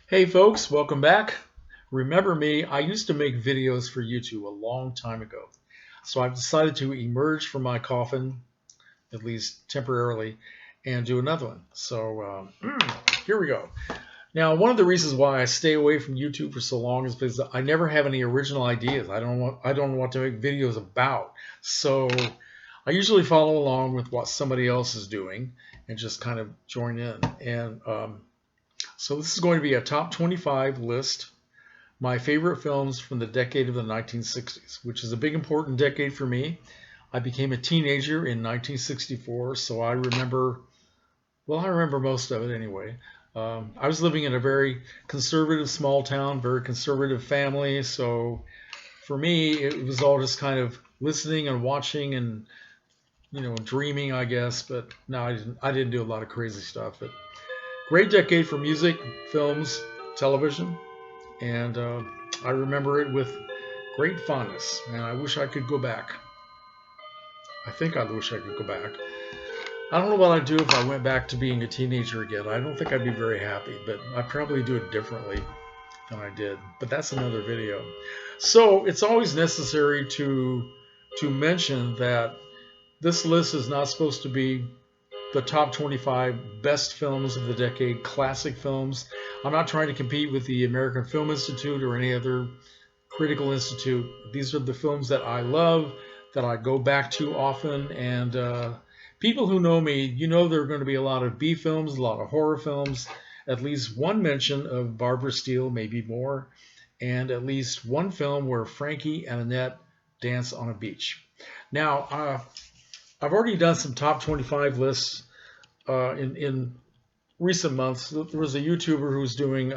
Hey folks, welcome back. Remember me, I used to make videos for YouTube a long time ago. So I've decided to emerge from my coffin, at least temporarily, and do another one. So here we go. Now, one of the reasons why I stay away from YouTube for so long is because I never have any original ideas. I don't know what to make videos about. So I usually follow along with what somebody else is doing and just kind of join in. So this is going to be a top 25 list, my favorite films from the decade of the 1960s, which is a big important decade for me. I became a teenager in 1964, so I remember most of it anyway. I was living in a very conservative small town, very conservative family, so for me it was all just kind of listening and watching and dreaming, I guess. But no, I didn't do a lot of crazy stuff. But great decade for music, films, television, and I remember it with great fondness, and I wish I could go back. I think I wish I could go back. I don't know what I'd do if I went back to being a teenager again. I don't think I'd be very happy, but I'd probably do it differently than I did. But that's another video. So it's always necessary to mention that this list is not supposed to be the top 25 best films of the decade, classic films. I'm not trying to compete with the American Film Institute or any other critical institute. These are the films that I love, that I go back to often, and people who know me, there are going to be a lot of B films, a lot of horror films, at least one mention of Barbara Steele, maybe more, and at least one film where Frankie and Annette dance on a beach. Now, I've already done some top 25 lists in recent months. There was a YouTuber who was doing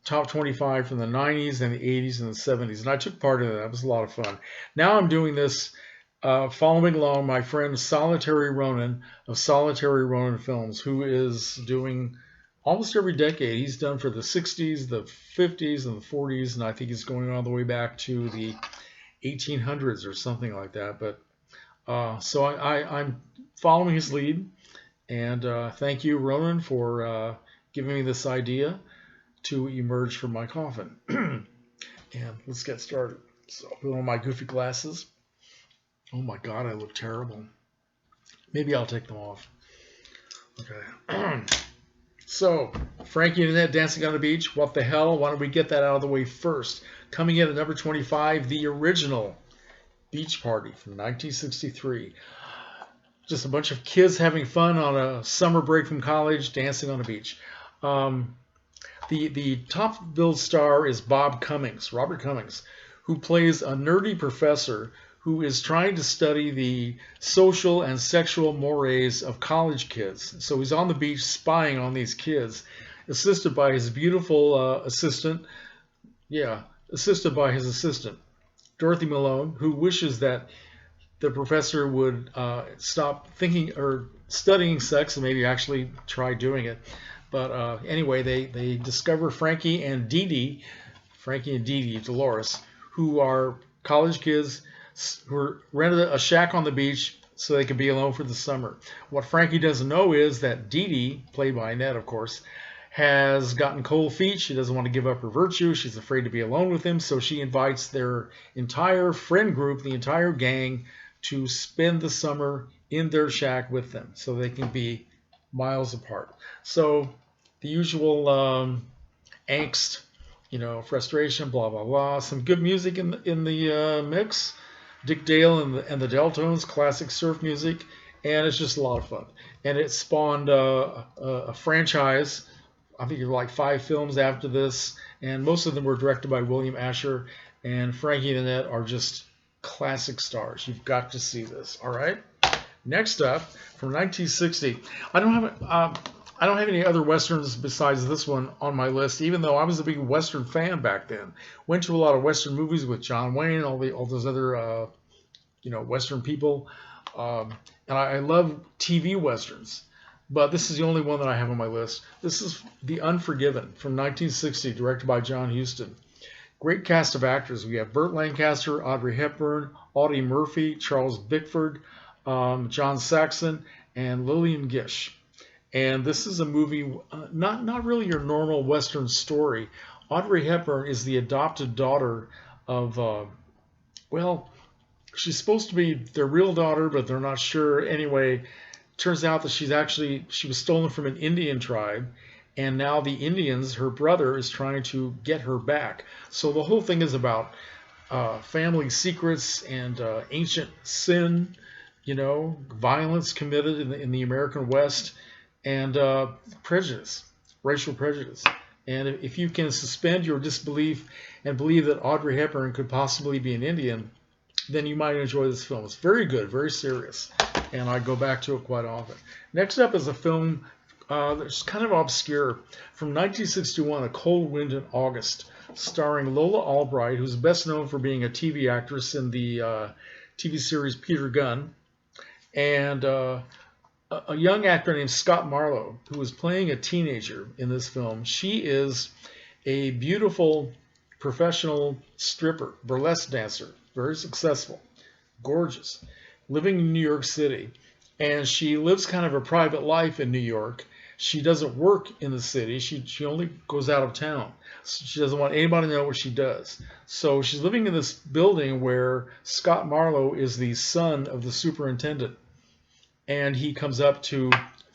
top 25 from the 90s and the 80s and the 70s, and I took part in that. It was a lot of fun. Now I'm doing this following along my friend Solitary Ronin of Solitary Ronin Films, who is doing almost every decade. He's done for the 60s, the 50s, and the 40s, and I think he's going all the way back to the 1800s or something like that. But so I'm following his lead, and thank you, Ronan, for giving me this idea to emerge from my coffin. And let's get started. So put on my goofy glasses. Oh my God, I look terrible. Maybe I'll take them off. Okay. So, Frankie and Annette dancing on the beach. What the hell? Why don't we get that out of the way first? Coming in at number 25, the original Beach Party from 1963. Just a bunch of kids having fun on a summer break from college, dancing on a beach. The top billed star is Robert Cummings, who plays a nerdy professor who is trying to study the social and sexual mores of college kids. So he's on the beach spying on these kids, assisted by his beautiful assistant, Dorothy Malone, who wishes that the professor would stop thinking or studying sex and maybe actually try doing it. But anyway, they discover Frankie and Dee Dee, Dolores, who are college kids who rented a shack on the beach so they could be alone for the summer. What Frankie doesn't know is that Dee Dee, played by Annette, of course, has gotten cold feet. She doesn't want to give up her virtue. She's afraid to be alone with him, so she invites their entire friend group, the entire gang, to spend the summer in their shack with them so they can be miles apart. So the usual angst, frustration, blah, blah, blah. Some good music in the mix. Dick Dale and the Deltones, classic surf music, and it's just a lot of fun. And it spawned a franchise. I think there were like 5 films after this, and most of them were directed by William Asher, and Frankie and Annette are just classic stars. You've got to see this. All right. Next up, from 1960, I don't have any other westerns besides this one on my list, even though I was a big western fan back then. Went to a lot of western movies with John Wayne, all those other western people, and I love TV westerns. But this is the only one that I have on my list. This is The Unforgiven from 1960, directed by John Huston. Great cast of actors. We have Burt Lancaster, Audrey Hepburn, Audie Murphy, Charles Bickford, John Saxon, and Lillian Gish. And this is a movie, not really your normal Western story. Audrey Hepburn is the adopted daughter of, well, she's supposed to be their real daughter, but they're not sure. Anyway, turns out that she was stolen from an Indian tribe, and now the Indians, her brother, is trying to get her back. So the whole thing is about family secrets and ancient sin, violence committed in the American West, and prejudice, racial prejudice. And if you can suspend your disbelief and believe that Audrey Hepburn could possibly be an Indian, then you might enjoy this film. It's very good, very serious, and I go back to it quite often. Next up is a film that's kind of obscure, from 1961, A Cold Wind in August, starring Lola Albright, who's best known for being a TV actress in the TV series Peter Gunn, and a young actor named Scott Marlowe, who is playing a teenager in this film. She is a beautiful professional stripper, burlesque dancer, very successful, gorgeous, living in New York City. And she lives kind of a private life in New York. She doesn't work in the city. She only goes out of town. So she doesn't want anybody to know what she does. So she's living in this building where Scott Marlowe is the son of the superintendent. And he comes up to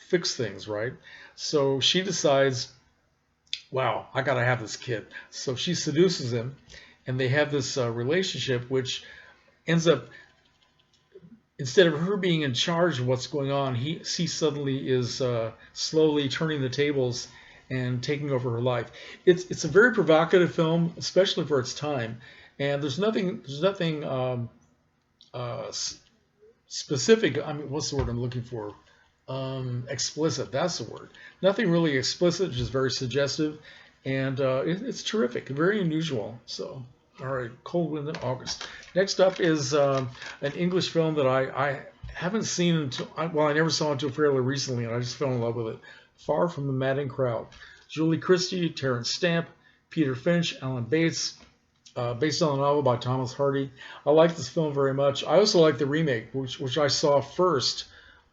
fix things, right? So she decides, wow, I got to have this kid. So she seduces him, and they have this relationship, which ends up, instead of her being in charge of what's going on, he suddenly is slowly turning the tables and taking over her life. It's a very provocative film, especially for its time. And there's nothing specific. I mean, what's the word I'm looking for? Explicit. That's the word. Nothing really explicit, just very suggestive, and it's terrific, very unusual. So, all right, Cold Wind in August. Next up is an English film that I haven't seen until, I never saw until fairly recently, and I just fell in love with it. Far from the Madding Crowd. Julie Christie, Terence Stamp, Peter Finch, Alan Bates. Based on a novel by Thomas Hardy. I like this film very much. I also like the remake, which I saw first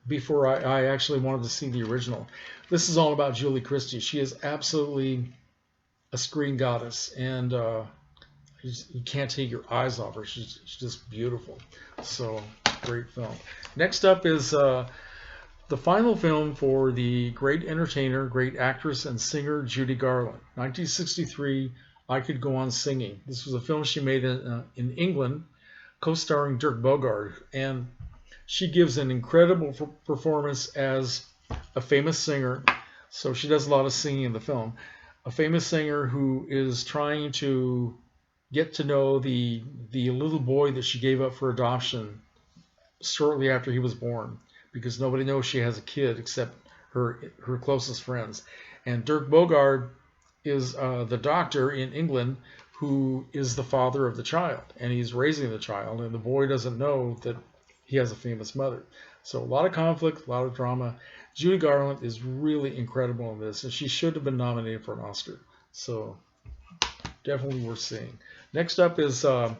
before I actually wanted to see the original. This is all about Julie Christie. She is absolutely a screen goddess, and you can't take your eyes off her. She's just beautiful. So, great film. Next up is the final film for the great entertainer, great actress, and singer Judy Garland. 1963, I Could Go On Singing. This was a film she made in England, co-starring Dirk Bogarde, and she gives an incredible performance as a famous singer. So she does a lot of singing in the film. A famous singer who is trying to get to know the little boy that she gave up for adoption shortly after he was born, because nobody knows she has a kid except her closest friends. And Dirk Bogarde is the doctor in England who is the father of the child, and he's raising the child, and the boy doesn't know that he has a famous mother. So a lot of conflict, a lot of drama. Judy Garland is really incredible in this, and she should have been nominated for an Oscar. So definitely worth seeing. Next up is kind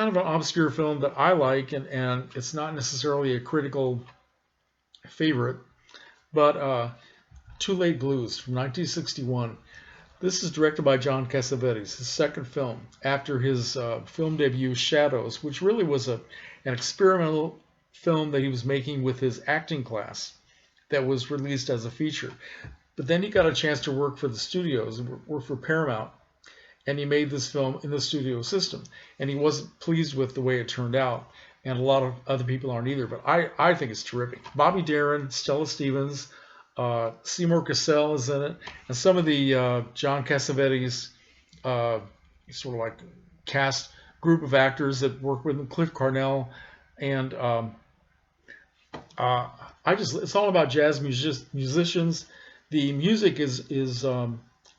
of an obscure film that I like, and it's not necessarily a critical favorite, but Too Late Blues from 1961. This is directed by John Cassavetes, his second film after his film debut Shadows, which really was an experimental film that he was making with his acting class that was released as a feature. But then he got a chance to work for the studios, work for Paramount, and he made this film in the studio system. And he wasn't pleased with the way it turned out, and a lot of other people aren't either, but I think it's terrific. Bobby Darin, Stella Stevens, Seymour Cassell is in it, and some of the John Cassavetes sort of like cast group of actors that work with him, Cliff Carnell, and it's all about jazz musicians. The music is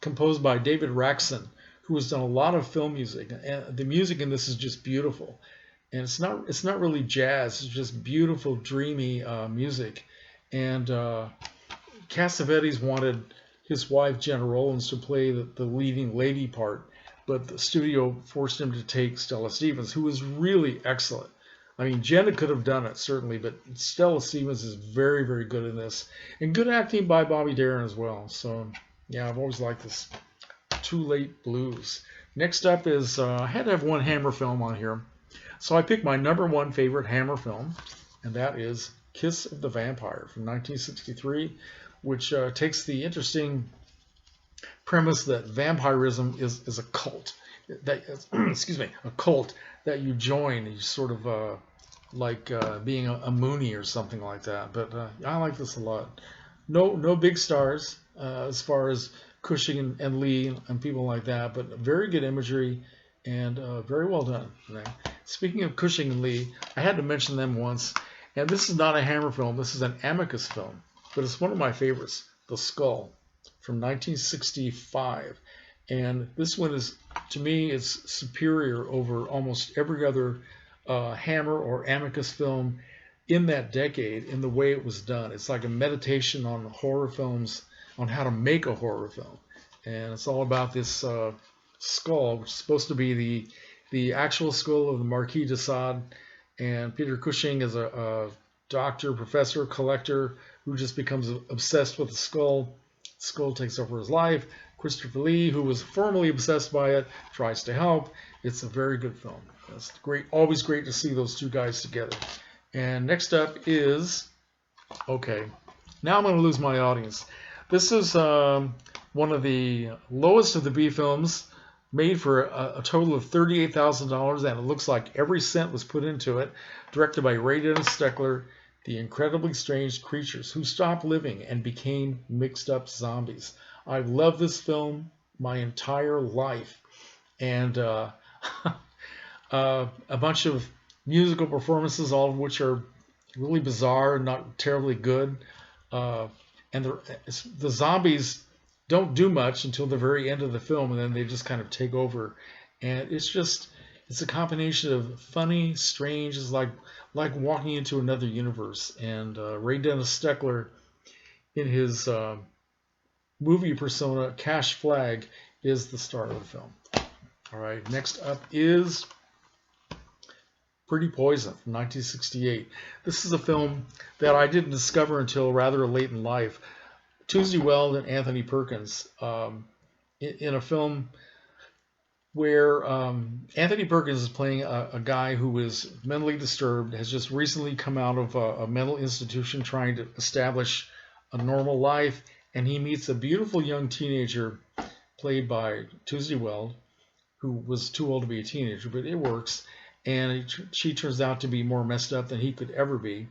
composed by David Raxon, who has done a lot of film music, and the music in this is just beautiful. And it's not really jazz; it's just beautiful, dreamy music. And Cassavetes wanted his wife Jenna Rollins to play the leading lady part, but the studio forced him to take Stella Stevens, who was really excellent. I mean, Jenna could have done it, certainly, but Stella Stevens is very, very good in this. And good acting by Bobby Darin as well. So, yeah, I've always liked this. Too Late Blues. Next up is, I had to have one Hammer film on here. So I picked my #1 favorite Hammer film, and that is Kiss of the Vampire from 1963, which takes the interesting premise that vampirism is a cult. That excuse me, a cult that you join. You sort of like being a Moonie or something like that. But I like this a lot. No big stars as far as Cushing and Lee and people like that, but very good imagery and very well done. Right? Speaking of Cushing and Lee, I had to mention them once. And this is not a Hammer film. This is an Amicus film, but it's one of my favorites, The Skull from 1965. And this one is, to me, it's superior over almost every other Hammer or Amicus film in that decade in the way it was done. It's like a meditation on horror films, on how to make a horror film. And it's all about this skull, which is supposed to be the actual skull of the Marquis de Sade. And Peter Cushing is a doctor, professor, collector who just becomes obsessed with the skull. The skull takes over his life. Christopher Lee, who was formerly obsessed by it, tries to help. It's a very good film. It's great, always great to see those two guys together. And next up is, okay, now I'm going to lose my audience. This is one of the lowest of the B films, made for a total of $38,000, and it looks like every cent was put into it. Directed by Ray Dennis Steckler, The Incredibly Strange Creatures Who Stopped Living and Became Mixed Up Zombies. I love this film my entire life, and a bunch of musical performances, all of which are really bizarre and not terribly good. And the zombies don't do much until the very end of the film, and then they just kind of take over. And it's a combination of funny, strange. It's like walking into another universe. And Ray Dennis Steckler, in his movie persona, Cash Flag, is the star of the film. All right, next up is Pretty Poison from 1968. This is a film that I didn't discover until rather late in life. Tuesday Weld and Anthony Perkins in a film where Anthony Perkins is playing a guy who is mentally disturbed, has just recently come out of a mental institution trying to establish a normal life, and he meets a beautiful young teenager played by Tuesday Weld, who was too old to be a teenager, but it works, and she turns out to be more messed up than he could ever be.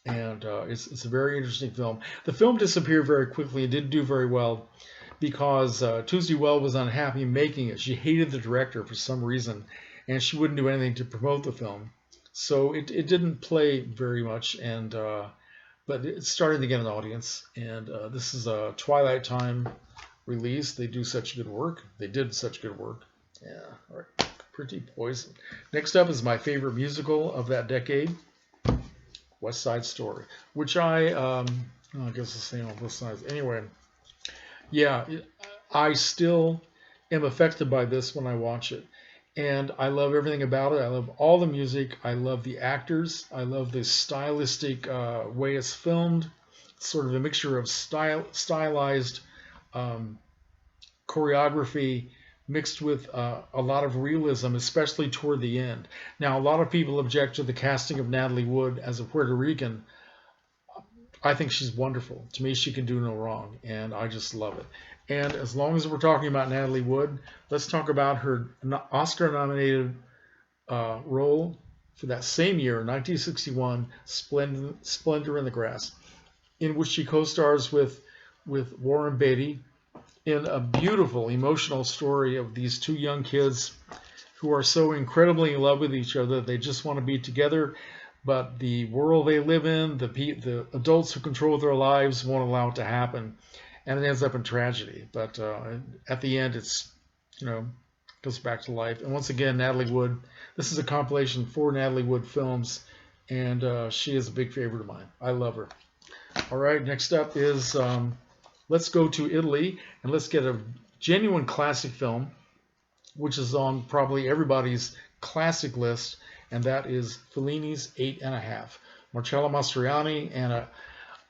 And it's a very interesting film. The film disappeared very quickly and didn't do very well because Tuesday Weld was unhappy making it. She hated the director for some reason, and she wouldn't do anything to promote the film. So it didn't play very much, and but it's starting to get an audience. And this is a Twilight Time release. They do such good work. They did such good work. Yeah, all right. Pretty Poison. Next up is my favorite musical of that decade, West Side Story, which I guess the same on both sides. Anyway, yeah, I still am affected by this when I watch it. And I love everything about it. I love all the music. I love the actors. I love the stylistic way it's filmed. It's sort of a mixture of stylized choreography mixed with a lot of realism, especially toward the end. Now, a lot of people object to the casting of Natalie Wood as a Puerto Rican. I think she's wonderful. To me, she can do no wrong, and I just love it. And as long as we're talking about Natalie Wood, let's talk about her Oscar-nominated role for that same year, 1961, Splendor in the Grass, in which she co-stars with Warren Beatty in a beautiful, emotional story of these two young kids who are so incredibly in love with each other that they just want to be together, but the world they live in, the adults who control their lives won't allow it to happen, and it ends up in tragedy. But at the end, it's, goes back to life. And once again, Natalie Wood. This is a compilation for Natalie Wood films, and she is a big favorite of mine. I love her. All right, next up is let's go to Italy, and let's get a genuine classic film, which is on probably everybody's classic list, and that is Fellini's 8½. Marcello Mastroianni and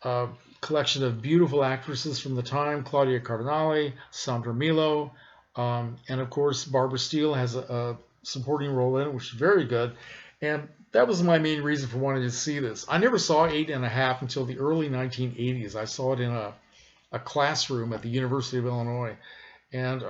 a collection of beautiful actresses from the time, Claudia Cardinale, Sandra Milo, and of course Barbara Steele has a supporting role in it, which is very good. And that was my main reason for wanting to see this. I never saw 8½, until the early 1980s. I saw it in a classroom at the University of Illinois, and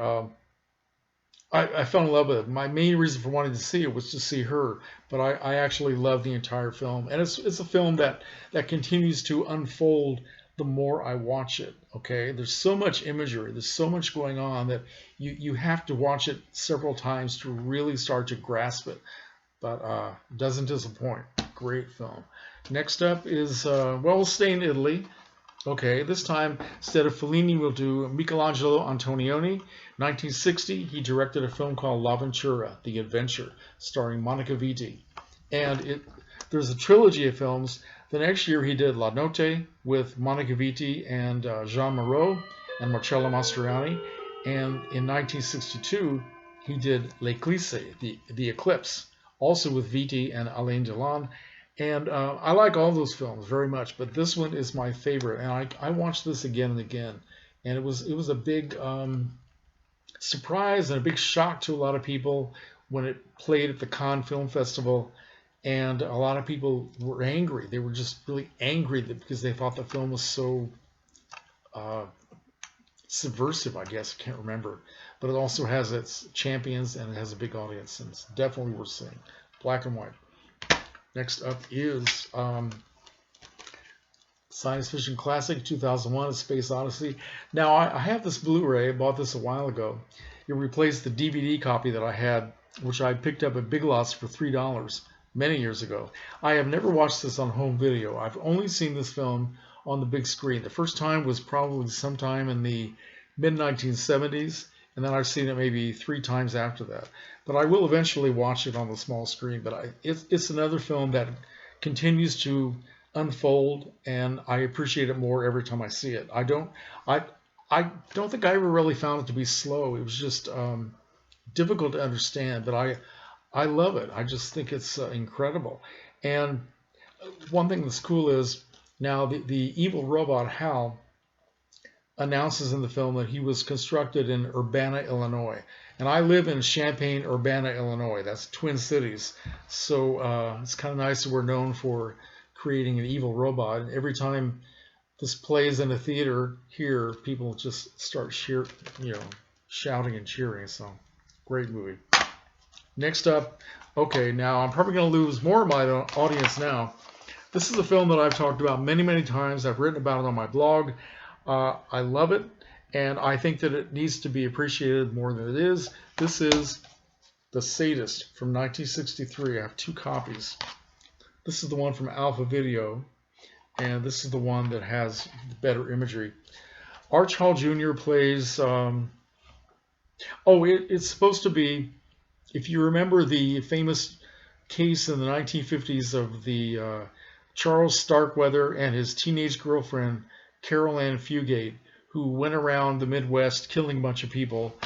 I fell in love with it. My main reason for wanting to see it was to see her, but I actually love the entire film, and it's a film that continues to unfold the more I watch it. Okay, there's so much imagery, there's so much going on that you have to watch it several times to really start to grasp it. But doesn't disappoint. Great film. Next up is well, we'll stay in Italy. Okay, this time instead of Fellini, we'll do Michelangelo Antonioni. 1960, he directed a film called L'Avventura, The Adventure, starring Monica Vitti. And there's a trilogy of films. The next year he did La Notte with Monica Vitti and Jean Moreau and Marcello Mastroianni. And in 1962, he did L'Eclisse, the Eclipse, also with Vitti and Alain Delon. And I like all those films very much, but this one is my favorite. And I watched this again and again. And it was a big surprise and a big shock to a lot of people when it played at the Cannes Film Festival. And a lot of people were angry. They were just really angry because they thought the film was so subversive, I guess. I can't remember. But it also has its champions and it has a big audience. And it's definitely worth seeing. Black and white. Next up is science fiction classic 2001: A Space Odyssey. Now, I have this Blu-ray. I bought this a while ago. It replaced the DVD copy that I had, which I picked up at Big Lots for $3 many years ago. I have never watched this on home video. I've only seen this film on the big screen. The first time was probably sometime in the mid-1970s, and then I've seen it maybe 3 times after that. But I will eventually watch it on the small screen. But it's another film that continues to unfold, and I appreciate it more every time I see it. I don't think I ever really found it to be slow. It was just difficult to understand, but I love it. I just think it's incredible. And one thing that's cool is now the evil robot Hal announces in the film that he was constructed in Urbana, Illinois. And I live in Champaign, Urbana, Illinois. That's Twin Cities. So it's kind of nice that we're known for creating an evil robot. And every time this plays in a theater here, people just start shouting and cheering. So great movie. Next up, okay, now I'm probably going to lose more of my audience now. This is a film that I've talked about many, many times. I've written about it on my blog. I love it, and I think that it needs to be appreciated more than it is. This is The Sadist from 1963. I have 2 copies. This is the one from Alpha Video, and this is the one that has better imagery. Arch Hall Jr. plays... it's supposed to be... If you remember the famous case in the 1950s of the Charles Starkweather and his teenage girlfriend, Carol Ann Fugate, who went around the Midwest killing a bunch of people,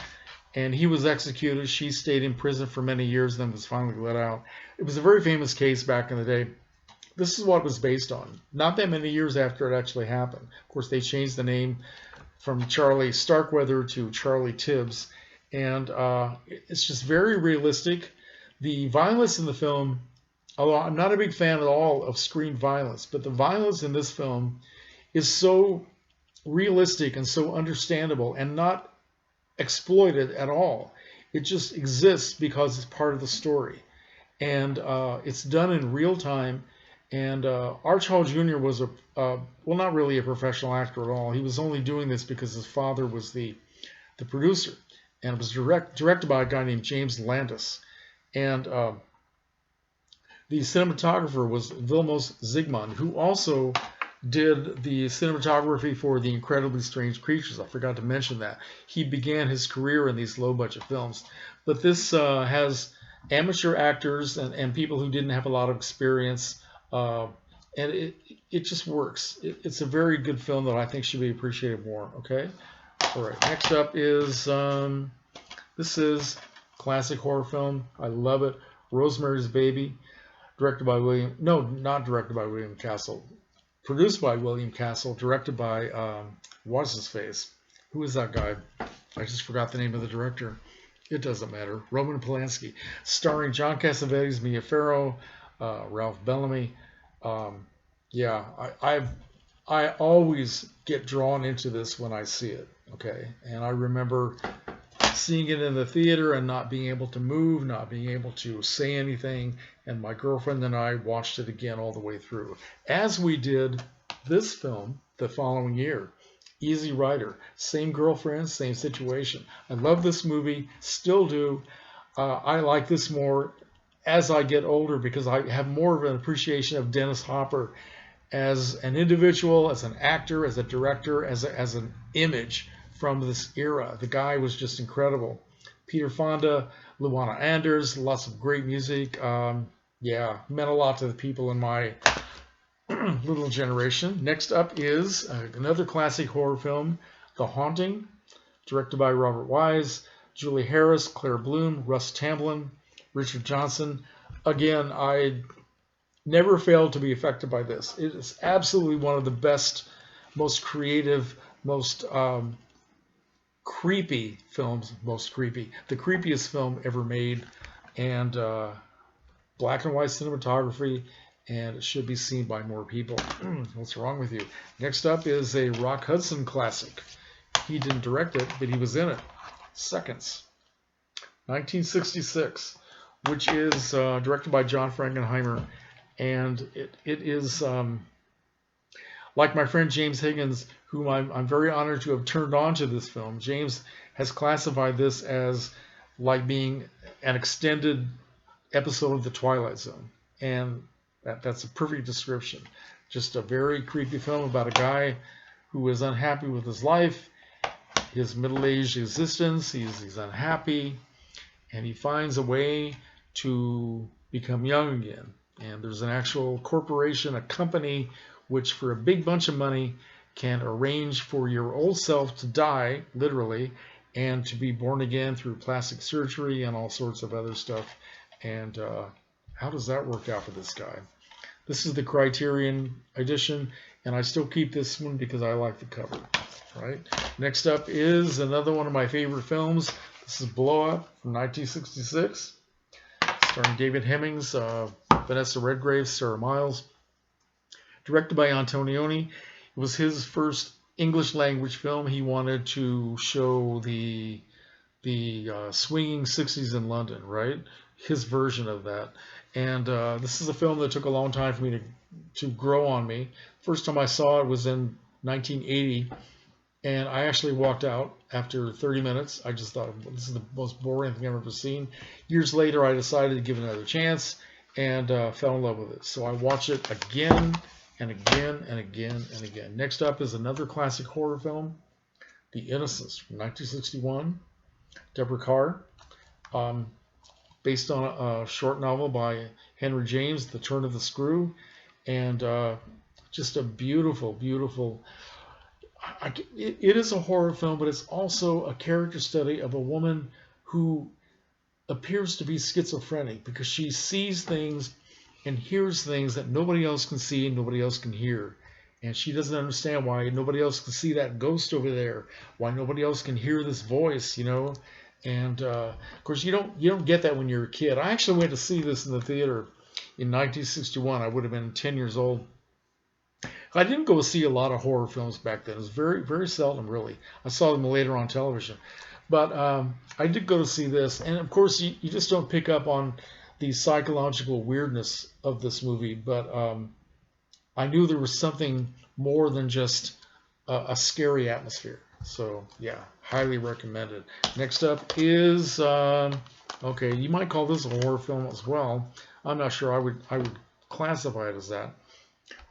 and he was executed. She stayed in prison for many years, then was finally let out. It was a very famous case back in the day. This is what it was based on. Not that many years after it actually happened. Of course, they changed the name from Charlie Starkweather to Charlie Tibbs, and it's just very realistic. The violence in the film, although I'm not a big fan at all of screen violence, but the violence in this film is so realistic and so understandable and not exploited at all. It just exists because it's part of the story. And it's done in real time. And Arch Hall Jr. was well, not really a professional actor at all. He was only doing this because his father was the producer. And it was directed by a guy named James Landis. And the cinematographer was Vilmos Zsigmond, who also did the cinematography for The Incredibly Strange Creatures. I forgot to mention that. He began his career in these low-budget films. But this has amateur actors and people who didn't have a lot of experience, and it just works. It's a very good film that I think should be appreciated more. Okay? All right, next up is, this is classic horror film. I love it. Rosemary's Baby. directed by William, no, not directed by William Castle, produced by William Castle, directed by, what's his face? Who is that guy? I just forgot the name of the director. It doesn't matter. Roman Polanski, starring John Cassavetes, Mia Farrow, Ralph Bellamy. Yeah, I always get drawn into this when I see it. Okay, and I remember seeing it in the theater and not being able to move, not being able to say anything, and my girlfriend and I watched it again all the way through, as we did this film the following year. Easy Rider, same girlfriend, same situation. I love this movie, still do. I like this more as I get older because I have more of an appreciation of Dennis Hopper as an individual, as an actor, as a director, as an image from this era. The guy was just incredible. Peter Fonda, Luana Anders, lots of great music. Yeah, meant a lot to the people in my little generation. Next up is another classic horror film, The Haunting, directed by Robert Wise, Julie Harris, Claire Bloom, Russ Tamblyn, Richard Johnson. Again, I never failed to be affected by this. It is absolutely one of the best, most creative, most creepy films, the creepiest film ever made, and black and white cinematography, and it should be seen by more people. What's wrong with you? Next up is a Rock Hudson classic. He didn't direct it, but he was in it. Seconds. 1966, which is directed by John Frankenheimer, and it is, like my friend James Higgins, whom I'm very honored to have turned on to this film. James has classified this as like being an extended episode of The Twilight Zone, and that's a perfect description. Just a very creepy film about a guy who is unhappy with his life, his middle-aged existence. He's unhappy, and he finds a way to become young again. And there's an actual corporation, a company, which for a big bunch of money can arrange for your old self to die, literally, and to be born again through plastic surgery and all sorts of other stuff. And how does that work out for this guy? This is the Criterion edition, and I still keep this one because I like the cover. Right. Next up is another one of my favorite films. This is Blow Up from 1966, starring David Hemmings, Vanessa Redgrave, Sarah Miles. Directed by Antonioni. It was his first English language film. He wanted to show the swinging 60s in London, right? His version of that. And this is a film that took a long time for me to grow on me. First time I saw it was in 1980, and I actually walked out after 30 minutes. I just thought, this is the most boring thing I've ever seen. Years later, I decided to give it another chance and fell in love with it. So I watched it again and again and again and again. Next up is another classic horror film, The Innocents from 1961, Deborah Carr, based on a short novel by Henry James, The Turn of the Screw, and just a beautiful, beautiful. It is a horror film, but it's also a character study of a woman who appears to be schizophrenic because she sees things and hears things that nobody else can see and nobody else can hear. And she doesn't understand why nobody else can see that ghost over there, why nobody else can hear this voice, you know. And of course, you don't get that when you're a kid. I actually went to see this in the theater in 1961. I would have been 10 years old. I didn't go see a lot of horror films back then. It was very, very seldom, really. I saw them later on television. But I did go to see this. And of course, you just don't pick up on the psychological weirdness of this movie. But I knew there was something more than just a scary atmosphere. So, yeah, highly recommended. Next up is, okay, you might call this a horror film as well. I'm not sure I would classify it as that.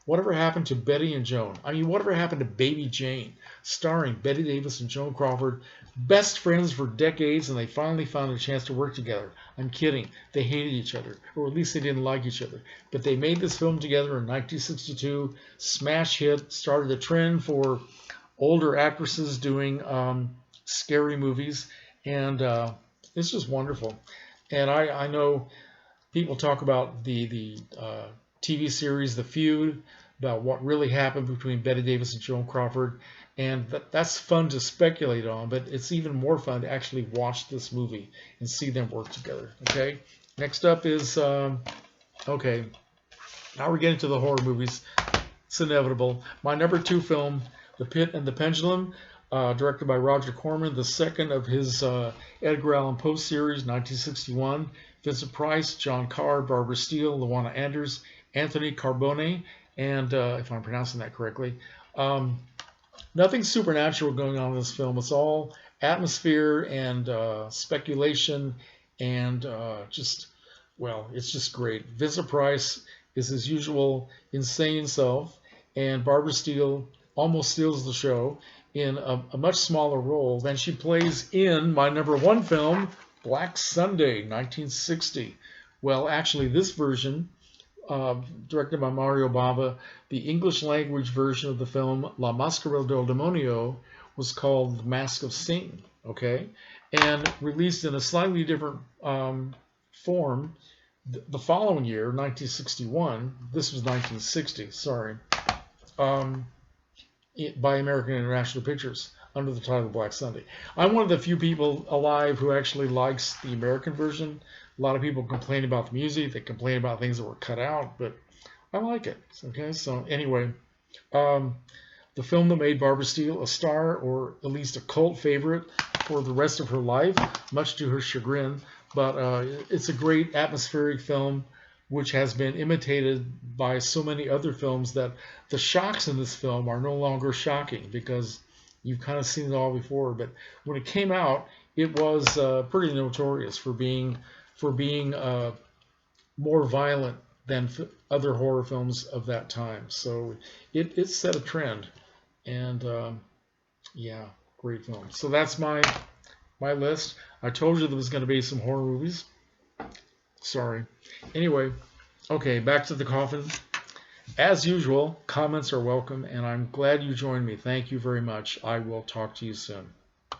Whatever Happened to Betty and Joan? I mean, whatever happened to Baby Jane? Starring Betty Davis and Joan Crawford. Best friends for decades, and they finally found a chance to work together. I'm kidding. They hated each other, or at least they didn't like each other. But they made this film together in 1962. Smash hit. Started a trend for older actresses doing scary movies. And it's just wonderful. And I know people talk about the TV series The Feud, about what really happened between Bette Davis and Joan Crawford, and that's fun to speculate on, but it's even more fun to actually watch this movie and see them work together. Okay, next up is okay. Now we're getting to the horror movies. It's inevitable. My number 2 film, The Pit and the Pendulum, directed by Roger Corman, the second of his Edgar Allan Poe series, 1961. Vincent Price, John Carr, Barbara Steele, Luana Anders, Anthony Carbone, and if I'm pronouncing that correctly, nothing supernatural going on in this film. It's all atmosphere and speculation and it's just great. Vincent Price is his usual insane self, and Barbara Steele almost steals the show in a much smaller role than she plays in my number 1 film, Black Sunday, 1960. Well, actually, this version, directed by Mario Bava, the English language version of the film La Mascara del Demonio was called The Mask of Satan, okay? And released in a slightly different form the following year, 1961. This was 1960, sorry. By American International Pictures under the title Black Sunday. I'm one of the few people alive who actually likes the American version. A lot of people complain about the music. They complain about things that were cut out, but I like it. Okay, so anyway, the film that made Barbara Steele a star, or at least a cult favorite for the rest of her life, much to her chagrin. But it's a great atmospheric film, which has been imitated by so many other films that the shocks in this film are no longer shocking because you've kind of seen it all before. But when it came out, it was pretty notorious for being more violent than other horror films of that time. So it set a trend, and yeah, great film. So that's my list. I told you there was going to be some horror movies. Sorry. Anyway, okay, back to the coffin. As usual, comments are welcome, and I'm glad you joined me. Thank you very much. I will talk to you soon.